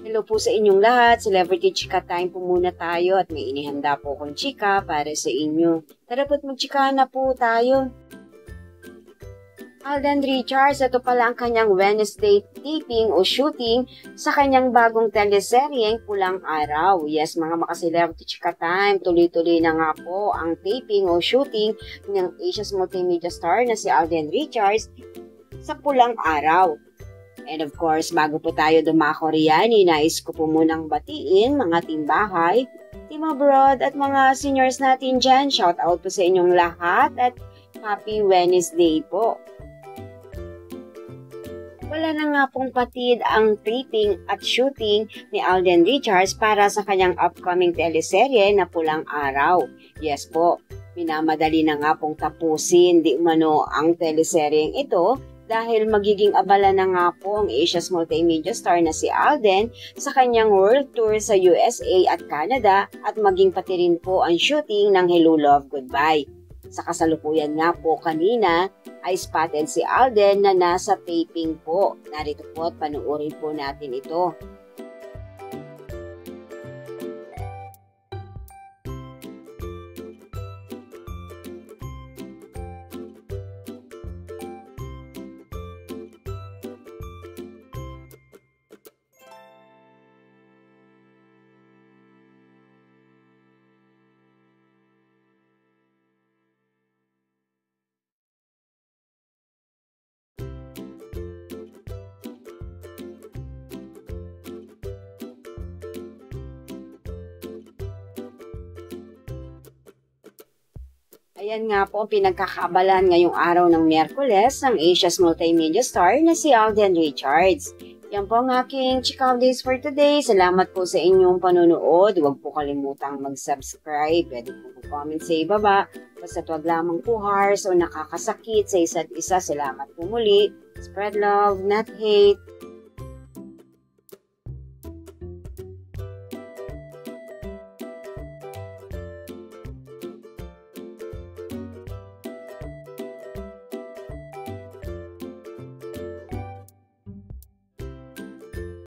Hello po sa inyong lahat. Celebrity Chika Time po muna tayo at may inihanda po akong chika para sa inyo. Tara po't magchika na po tayo. Alden Richards, ito pala ang kanyang Wednesday taping o shooting sa kanyang bagong teleseryeng Pulang Araw. Yes, mga maka-Celebrity Chika Time, tuloy-tuloy na nga po ang taping o shooting ng Asia's multimedia star na si Alden Richards sa Pulang Araw. And of course, bago po tayo dumako riyan, nais ko po munang batiin mga team bahay, team abroad at mga seniors natin dyan. Shout out po sa inyong lahat at happy Wednesday po. Wala na nga pong patid ang taping at shooting ni Alden Richards para sa kanyang upcoming teleserye na Pulang Araw. Yes po, minamadali na nga pong tapusin di umano ang teleseryeng ito dahil magiging abala na nga po ang Asia's multimedia star na si Alden sa kanyang world tour sa USA at Canada at maging pati rin po ang shooting ng Hello Love Goodbye. Sa kasalukuyan nga po kanina ay spotted si Alden na nasa taping po. Narito po at panuorin po natin ito. Ayan nga po ang pinagkakaabalahan ngayong araw ng Miyerkules ng Asia's multimedia star na si Alden Richards. Yan po ang aking chika updates for today. Salamat po sa inyong panonood. Huwag po kalimutang mag-subscribe. Pwede po mag-comment sa ibaba. Basta wag lamang po harsh o nakakasakit sa isa't isa. Salamat po muli. Spread love, not hate.